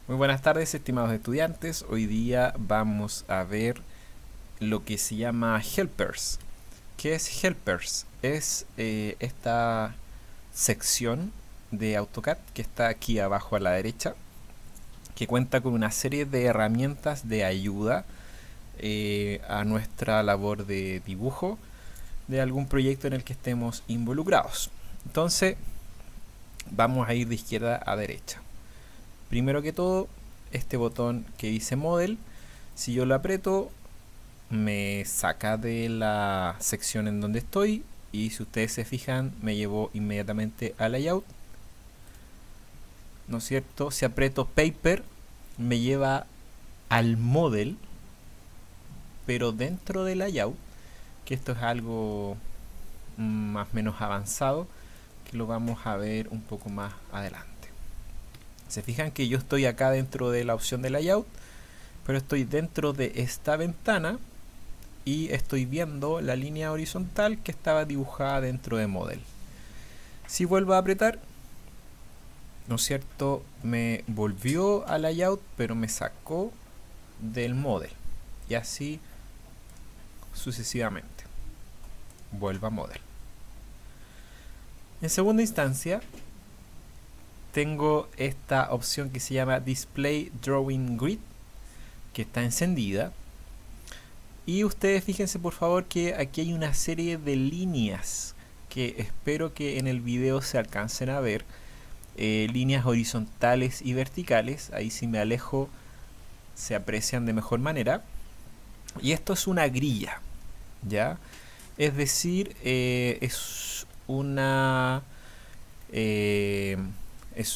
Muy buenas tardes, estimados estudiantes. Hoy día vamos a ver lo que se llama helpers. ¿Qué es helpers? Es esta sección de AutoCAD que está aquí abajo a la derecha, que cuenta con una serie de herramientas de ayuda a nuestra labor de dibujo de algún proyecto en el que estemos involucrados. Entonces, vamos a ir de izquierda a derecha. Primero que todo, este botón que dice Model, si yo lo aprieto, me saca de la sección en donde estoy, y si ustedes se fijan, me llevó inmediatamente a Layout, ¿no es cierto? Si aprieto Paper, me lleva al Model, pero dentro de Layout, que esto es algo más o menos avanzado, que lo vamos a ver un poco más adelante. Se fijan que yo estoy acá dentro de la opción de Layout, pero estoy dentro de esta ventana y estoy viendo la línea horizontal que estaba dibujada dentro de Model. Si vuelvo a apretar, ¿no es cierto? Me volvió a Layout, pero me sacó del Model. Y así sucesivamente. Vuelvo a Model. En segunda instancia, tengo esta opción que se llama Display Drawing Grid, que está encendida. Y ustedes fíjense por favor que aquí hay una serie de líneas que espero que en el video se alcancen a ver. Líneas horizontales y verticales. Ahí si me alejo se aprecian de mejor manera. Y esto es una grilla, ¿ya? Es decir, es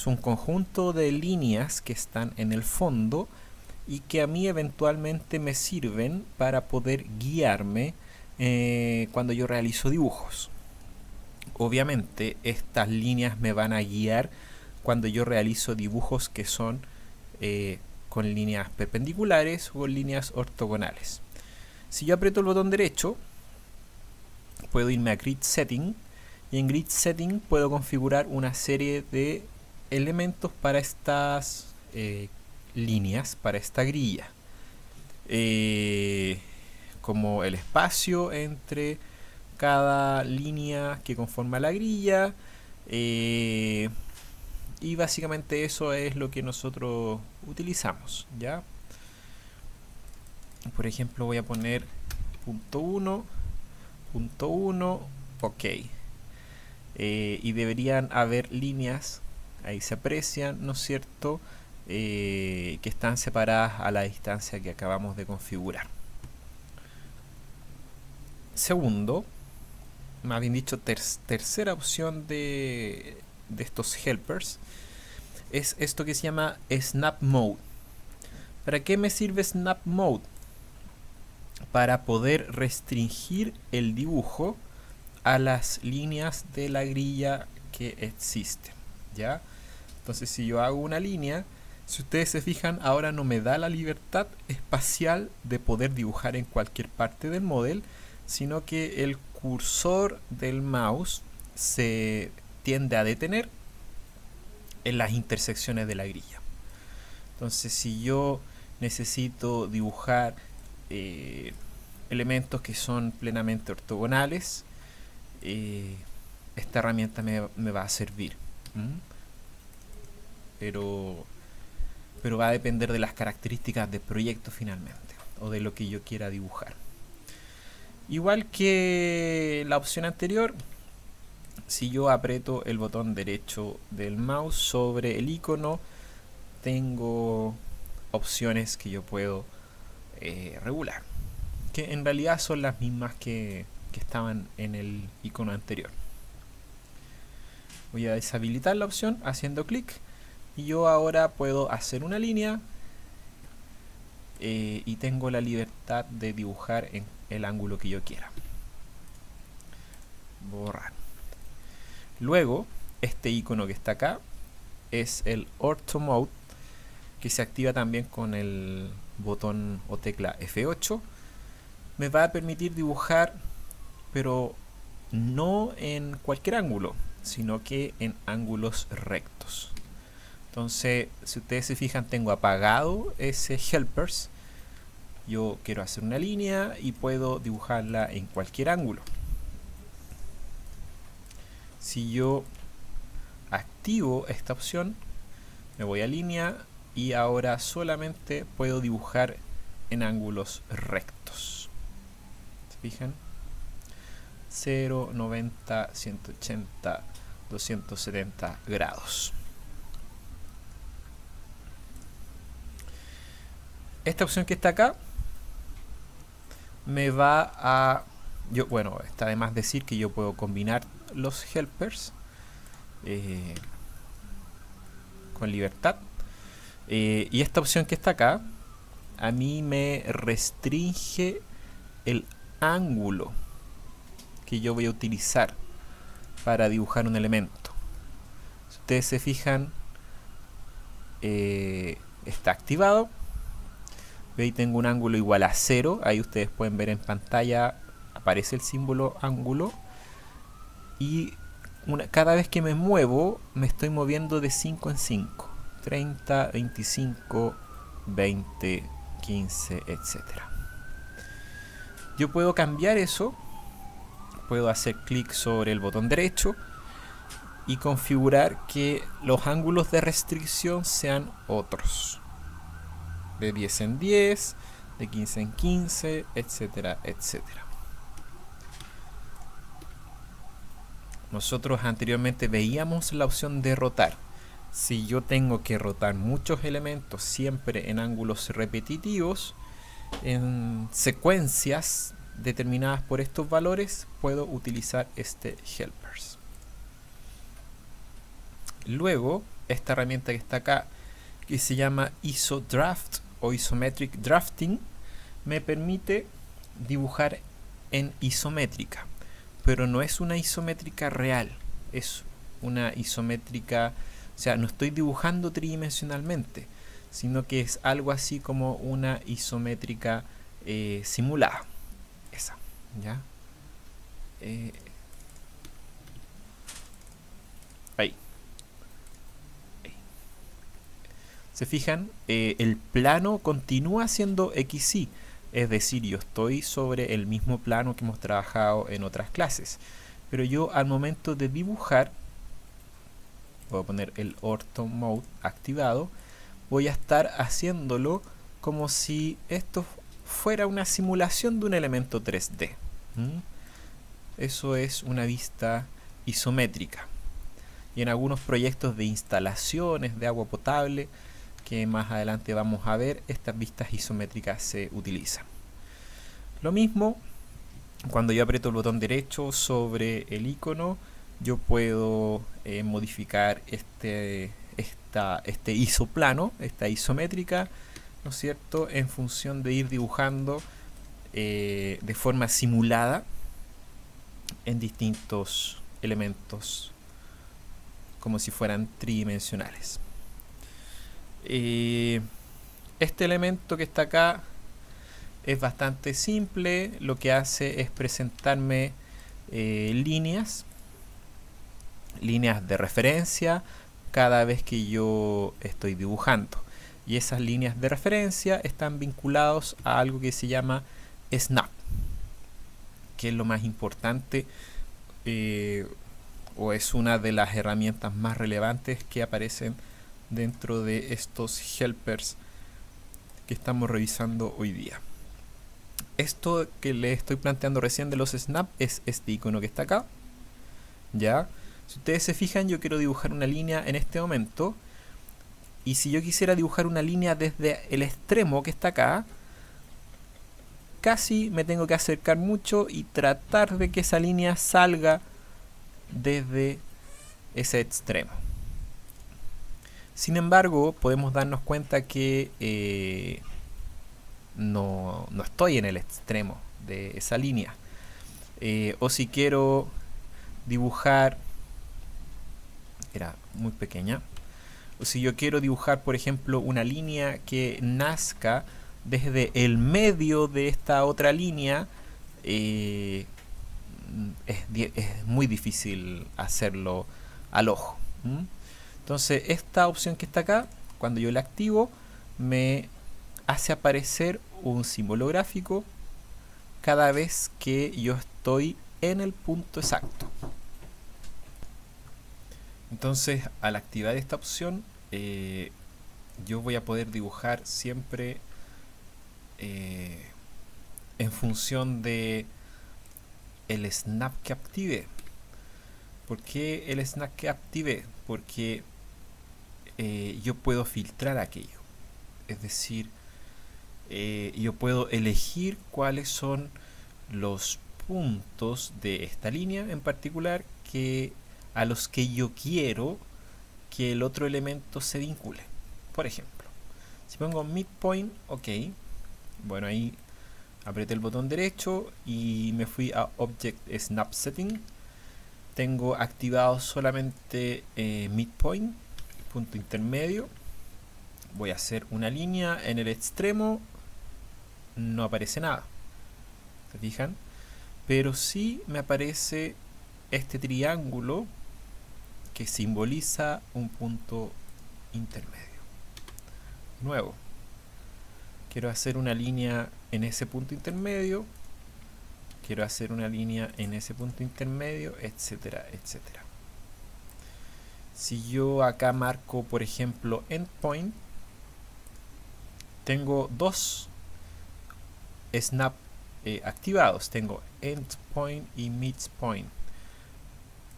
un conjunto de líneas que están en el fondo y que a mí eventualmente me sirven para poder guiarme cuando yo realizo dibujos. Obviamente estas líneas me van a guiar cuando yo realizo dibujos que son con líneas perpendiculares o líneas ortogonales. Si yo aprieto el botón derecho, puedo irme a Grid Setting, y en Grid Setting puedo configurar una serie de elementos para estas líneas, para esta grilla, como el espacio entre cada línea que conforma la grilla, y básicamente eso es lo que nosotros utilizamos, ¿ya? Por ejemplo, voy a poner punto 1, ok. Y deberían haber líneas, ahí se aprecian, ¿no es cierto? Que están separadas a la distancia que acabamos de configurar. Segundo, más bien dicho, tercera opción de estos helpers es esto que se llama Snap Mode. ¿Para qué me sirve Snap Mode? Para poder restringir el dibujo a las líneas de la grilla que existen, ¿ya? Entonces si yo hago una línea, si ustedes se fijan, ahora no me da la libertad espacial de poder dibujar en cualquier parte del model, sino que el cursor del mouse se tiende a detener en las intersecciones de la grilla. Entonces si yo necesito dibujar elementos que son plenamente ortogonales, esta herramienta me va a servir. Pero va a depender de las características del proyecto finalmente, o de lo que yo quiera dibujar. Igual que la opción anterior, si yo aprieto el botón derecho del mouse sobre el icono, tengo opciones que yo puedo regular, que en realidad son las mismas que estaban en el icono anterior. Voy a deshabilitar la opción haciendo clic, y yo ahora puedo hacer una línea y tengo la libertad de dibujar en el ángulo que yo quiera. Borrar. Luego, este icono que está acá es el Ortho Mode, que se activa también con el botón o tecla F8. Me va a permitir dibujar, pero no en cualquier ángulo, sino que en ángulos rectos. Entonces, si ustedes se fijan, tengo apagado ese helpers. Yo quiero hacer una línea y puedo dibujarla en cualquier ángulo. Si yo activo esta opción, me voy a línea y ahora solamente puedo dibujar en ángulos rectos. ¿Se fijan? 0, 90, 180, 270 grados. Esta opción que está acá me va a... bueno, está de más decir que yo puedo combinar los helpers con libertad. Y esta opción que está acá a mí me restringe el ángulo que yo voy a utilizar para dibujar un elemento. Si ustedes se fijan, está activado. Ahí tengo un ángulo igual a 0. Ahí ustedes pueden ver en pantalla, aparece el símbolo ángulo. Y cada vez que me muevo, me estoy moviendo de 5 en 5. 30, 25, 20, 15, etc. Yo puedo cambiar eso. Puedo hacer clic sobre el botón derecho y configurar que los ángulos de restricción sean otros. De 10 en 10, de 15 en 15, etcétera, etcétera. Nosotros anteriormente veíamos la opción de rotar. Si yo tengo que rotar muchos elementos siempre en ángulos repetitivos, en secuencias determinadas por estos valores, puedo utilizar este helpers. Luego, esta herramienta que está acá, que se llama IsoDraft o Isometric Drafting, me permite dibujar en isométrica, pero no es una isométrica real, es una isométrica, o sea, no estoy dibujando tridimensionalmente, sino que es algo así como una isométrica simulada. Esa, ¿ya? Ahí. Se fijan, el plano continúa siendo XY, es decir, yo estoy sobre el mismo plano que hemos trabajado en otras clases, pero yo al momento de dibujar, voy a poner el Ortho Mode activado, voy a estar haciéndolo como si esto fuera una simulación de un elemento 3D. Eso es una vista isométrica. Y en algunos proyectos de instalaciones de agua potable, que más adelante vamos a ver, estas vistas isométricas se utilizan. Lo mismo, cuando yo aprieto el botón derecho sobre el icono, yo puedo modificar este isoplano, esta isométrica, ¿no es cierto?, en función de ir dibujando de forma simulada en distintos elementos como si fueran tridimensionales. Este elemento que está acá es bastante simple, lo que hace es presentarme líneas de referencia cada vez que yo estoy dibujando, y esas líneas de referencia están vinculados a algo que se llama snap, que es lo más importante o es una de las herramientas más relevantes que aparecen dentro de estos helpers que estamos revisando hoy día. Esto que les estoy planteando recién de los snap es este icono que está acá, ¿ya? Si ustedes se fijan, yo quiero dibujar una línea en este momento, y si yo quisiera dibujar una línea desde el extremo que está acá, casi me tengo que acercar mucho y tratar de que esa línea salga desde ese extremo. Sin embargo, podemos darnos cuenta que no estoy en el extremo de esa línea. O si quiero dibujar, era muy pequeña, o si yo quiero dibujar, por ejemplo, una línea que nazca desde el medio de esta otra línea, es muy difícil hacerlo al ojo. Entonces esta opción que está acá, cuando yo la activo, me hace aparecer un símbolo gráfico cada vez que yo estoy en el punto exacto. Entonces, al activar esta opción, yo voy a poder dibujar siempre en función de el snap que active. ¿Por qué el snap que active? Porque yo puedo filtrar aquello. Es decir, yo puedo elegir cuáles son los puntos de esta línea en particular a los que yo quiero que el otro elemento se vincule. Por ejemplo, si pongo midpoint, ok, bueno, ahí apreté el botón derecho y me fui a Object Snap Setting. Tengo activado solamente midpoint, punto intermedio. Voy a hacer una línea en el extremo, no aparece nada, ¿se fijan? Pero sí me aparece este triángulo que simboliza un punto intermedio. Nuevo, quiero hacer una línea en ese punto intermedio, quiero hacer una línea en ese punto intermedio, etcétera, etcétera. Si yo acá marco, por ejemplo, endpoint, tengo dos snap activados. Tengo endpoint y midpoint.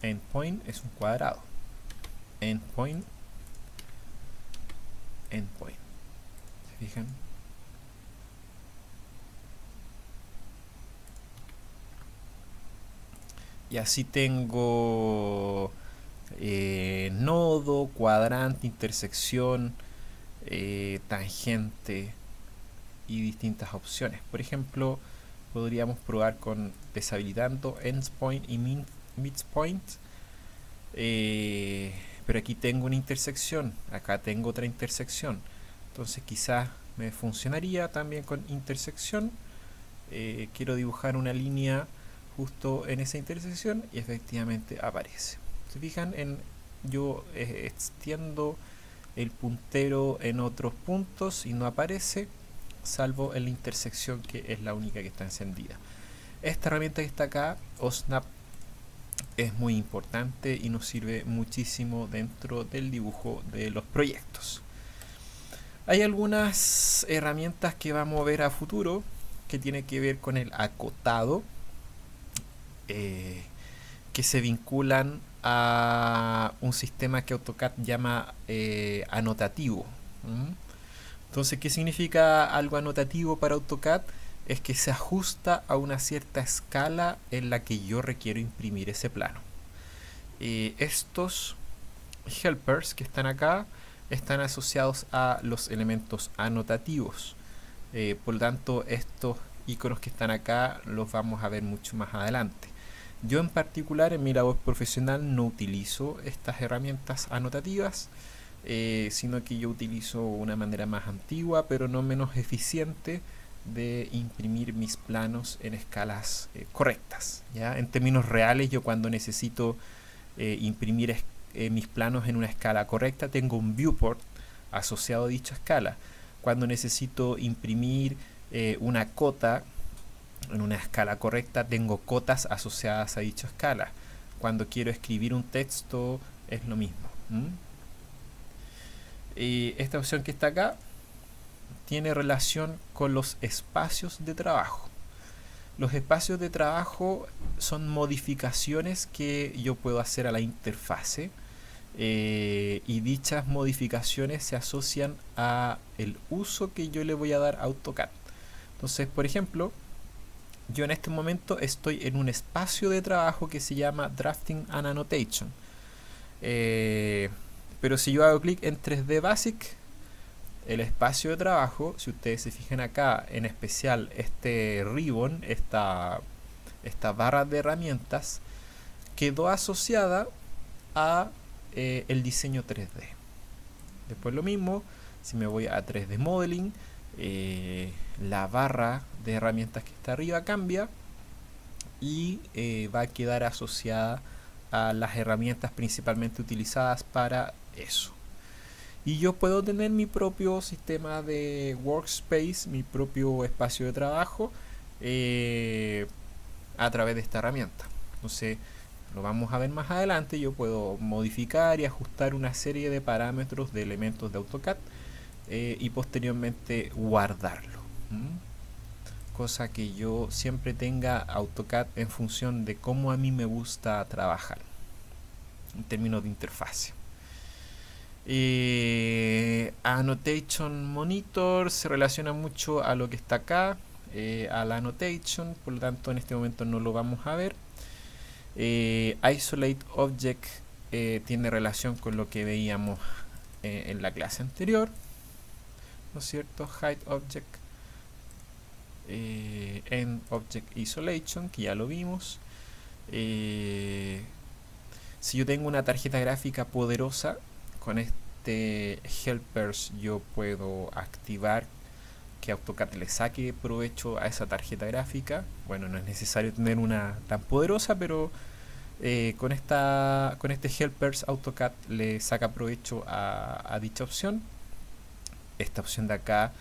Endpoint es un cuadrado. Endpoint, endpoint. ¿Se fijan? Y así tengo nodo, cuadrante, intersección, tangente y distintas opciones. Por ejemplo, podríamos probar con deshabilitando endpoint y midpoint, pero aquí tengo una intersección, acá tengo otra intersección, entonces quizás me funcionaría también con intersección. Quiero dibujar una línea justo en esa intersección y efectivamente aparece. ¿Se fijan? Yo extiendo el puntero en otros puntos y no aparece, salvo en la intersección, que es la única que está encendida. Esta herramienta que está acá, OSNAP, es muy importante y nos sirve muchísimo dentro del dibujo de los proyectos. Hay algunas herramientas que vamos a ver a futuro que tiene que ver con el acotado, que se vinculan a un sistema que AutoCAD llama anotativo. Entonces, ¿qué significa algo anotativo para AutoCAD? Es que se ajusta a una cierta escala en la que yo requiero imprimir ese plano. Estos helpers que están acá están asociados a los elementos anotativos. Por lo tanto, estos iconos que están acá los vamos a ver mucho más adelante. Yo en particular en mi labor profesional no utilizo estas herramientas anotativas, sino que yo utilizo una manera más antigua pero no menos eficiente de imprimir mis planos en escalas correctas, ¿ya? En términos reales, yo cuando necesito imprimir mis planos en una escala correcta, tengo un viewport asociado a dicha escala. Cuando necesito imprimir una cota en una escala correcta, tengo cotas asociadas a dicha escala. Cuando quiero escribir un texto es lo mismo. Esta opción que está acá tiene relación con los espacios de trabajo. Los espacios de trabajo son modificaciones que yo puedo hacer a la interfase, y dichas modificaciones se asocian a el uso que yo le voy a dar a AutoCAD. Entonces, por ejemplo, yo en este momento estoy en un espacio de trabajo que se llama Drafting and Annotation. Pero si yo hago clic en 3D Basic, el espacio de trabajo, si ustedes se fijan acá, en especial este ribbon, esta barra de herramientas, quedó asociada a el diseño 3D. Después lo mismo, si me voy a 3D Modeling, la barra de herramientas que está arriba cambia y va a quedar asociada a las herramientas principalmente utilizadas para eso. Y yo puedo tener mi propio sistema de workspace, mi propio espacio de trabajo a través de esta herramienta. Entonces, lo vamos a ver más adelante. Yo puedo modificar y ajustar una serie de parámetros de elementos de AutoCAD y posteriormente guardarlo. Cosa que yo siempre tenga AutoCAD en función de cómo a mí me gusta trabajar en términos de interfase. Annotation Monitor se relaciona mucho a lo que está acá, a la annotation, por lo tanto en este momento no lo vamos a ver. Isolate Object tiene relación con lo que veíamos en la clase anterior, ¿no es cierto? Hide Object, End Object Isolation, que ya lo vimos. Si yo tengo una tarjeta gráfica poderosa, con este helpers yo puedo activar que AutoCAD le saque provecho a esa tarjeta gráfica. Bueno, no es necesario tener una tan poderosa, pero con este helpers AutoCAD le saca provecho a dicha opción. Esta opción de acá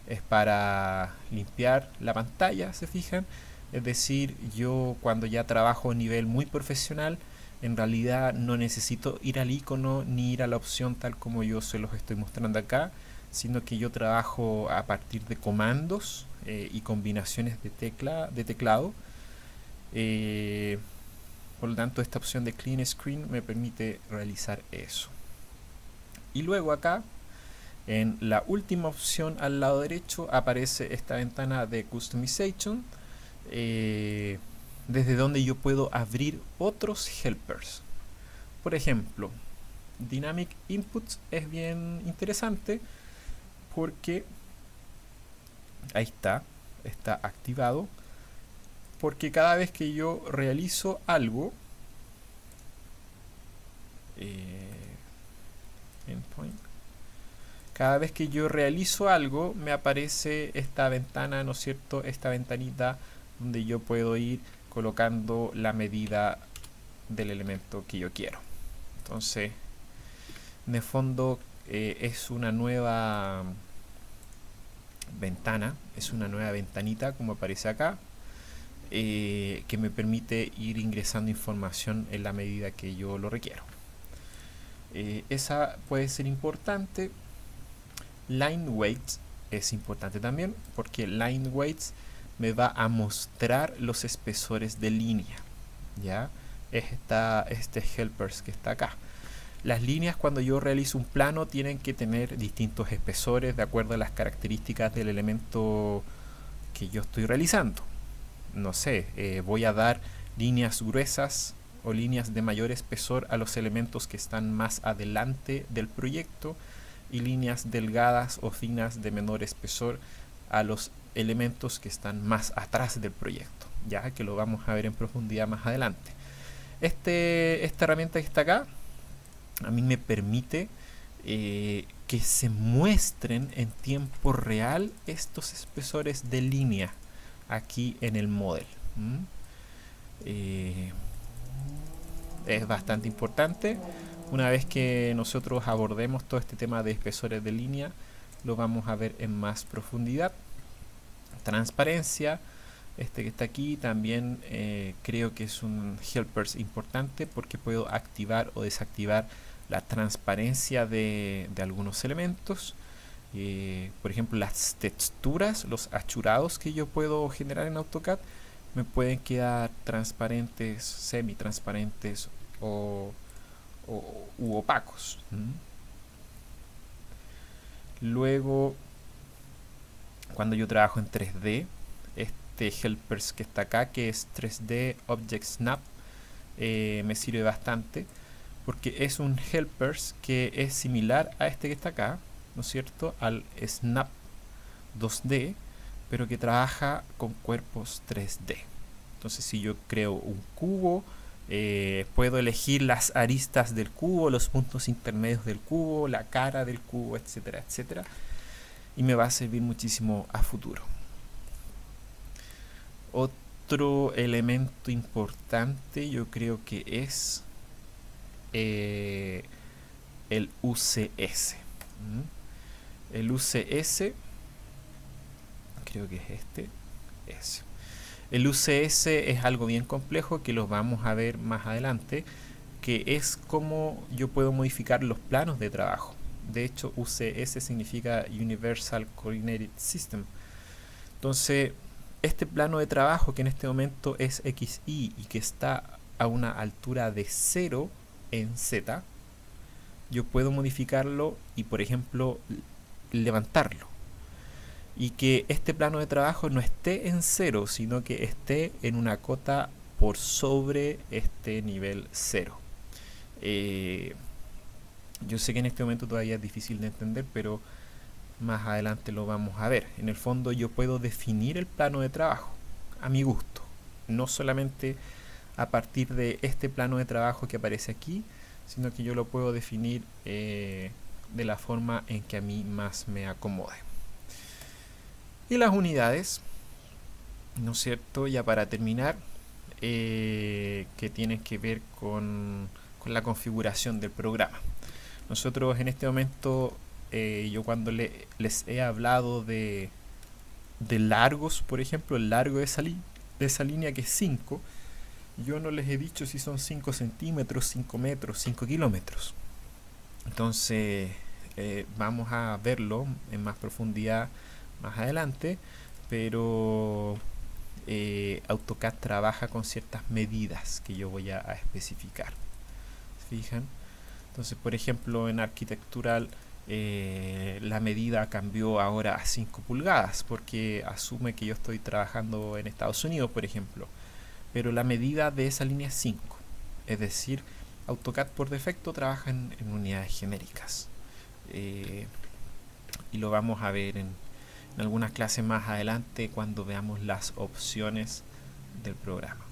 es para limpiar la pantalla, se fijan. Es decir, yo cuando ya trabajo a nivel muy profesional, en realidad no necesito ir al icono ni ir a la opción tal como yo se los estoy mostrando acá, sino que yo trabajo a partir de comandos y combinaciones de teclado. Por lo tanto, esta opción de Clean Screen me permite realizar eso. Y luego acá, en la última opción al lado derecho, aparece esta ventana de Customization, desde donde yo puedo abrir otros helpers. Por ejemplo, Dynamic Inputs es bien interesante porque ahí está activado, porque cada vez que yo realizo algo, endpoint, cada vez que yo realizo algo me aparece esta ventana, ¿no es cierto? Esta ventanita donde yo puedo ir colocando la medida del elemento que yo quiero. Entonces, en el fondo es una nueva ventana, es una nueva ventanita como aparece acá, que me permite ir ingresando información en la medida que yo lo requiero. Esa puede ser importante. Line Weights es importante también, porque Line Weights me va a mostrar los espesores de línea. ¿Ya? Está este helpers que está acá. Las líneas, cuando yo realizo un plano, tienen que tener distintos espesores de acuerdo a las características del elemento que yo estoy realizando. No sé, voy a dar líneas gruesas o líneas de mayor espesor a los elementos que están más adelante del proyecto, y líneas delgadas o finas de menor espesor a los elementos que están más atrás del proyecto, ya que lo vamos a ver en profundidad más adelante. Esta herramienta que está acá a mí me permite que se muestren en tiempo real estos espesores de línea aquí en el model. Es bastante importante. Una vez que nosotros abordemos todo este tema de espesores de línea, lo vamos a ver en más profundidad. Transparencia, este que está aquí también creo que es un helpers importante, porque puedo activar o desactivar la transparencia de algunos elementos. Por ejemplo, las texturas, los achurados que yo puedo generar en AutoCAD me pueden quedar transparentes, semi-transparentes u opacos. Luego, cuando yo trabajo en 3D, este helpers que está acá, que es 3D Object Snap, me sirve bastante, porque es un helpers que es similar a este que está acá, ¿no es cierto?, al Snap 2D, pero que trabaja con cuerpos 3D. Entonces, si yo creo un cubo, puedo elegir las aristas del cubo, los puntos intermedios del cubo, la cara del cubo, etcétera, etcétera, y me va a servir muchísimo a futuro. Otro elemento importante yo creo que es el UCS. El UCS, creo que es este, ese. El UCS es algo bien complejo que lo vamos a ver más adelante, que es como yo puedo modificar los planos de trabajo. De hecho, UCS significa Universal Coordinated System. Entonces, este plano de trabajo que en este momento es XY y que está a una altura de 0 en Z, yo puedo modificarlo y, por ejemplo, levantarlo. Y que este plano de trabajo no esté en 0, sino que esté en una cota por sobre este nivel 0. Yo sé que en este momento todavía es difícil de entender, pero más adelante lo vamos a ver. En el fondo yo puedo definir el plano de trabajo a mi gusto, no solamente a partir de este plano de trabajo que aparece aquí, sino que yo lo puedo definir de la forma en que a mí más me acomode. Y las unidades, ¿no es cierto? Ya para terminar, que tienen que ver con la configuración del programa. Nosotros en este momento, yo cuando les he hablado de largos, por ejemplo, el largo de esa línea que es 5, yo no les he dicho si son 5 centímetros, 5 metros, 5 kilómetros. Entonces, vamos a verlo en más profundidad más adelante, pero AutoCAD trabaja con ciertas medidas que yo voy a especificar. ¿Se fijan? Entonces, por ejemplo, en arquitectural la medida cambió ahora a 5 pulgadas porque asume que yo estoy trabajando en Estados Unidos, por ejemplo, pero la medida de esa línea es 5. Es decir, AutoCAD por defecto trabaja en unidades genéricas. Y lo vamos a ver en algunas clases más adelante cuando veamos las opciones del programa.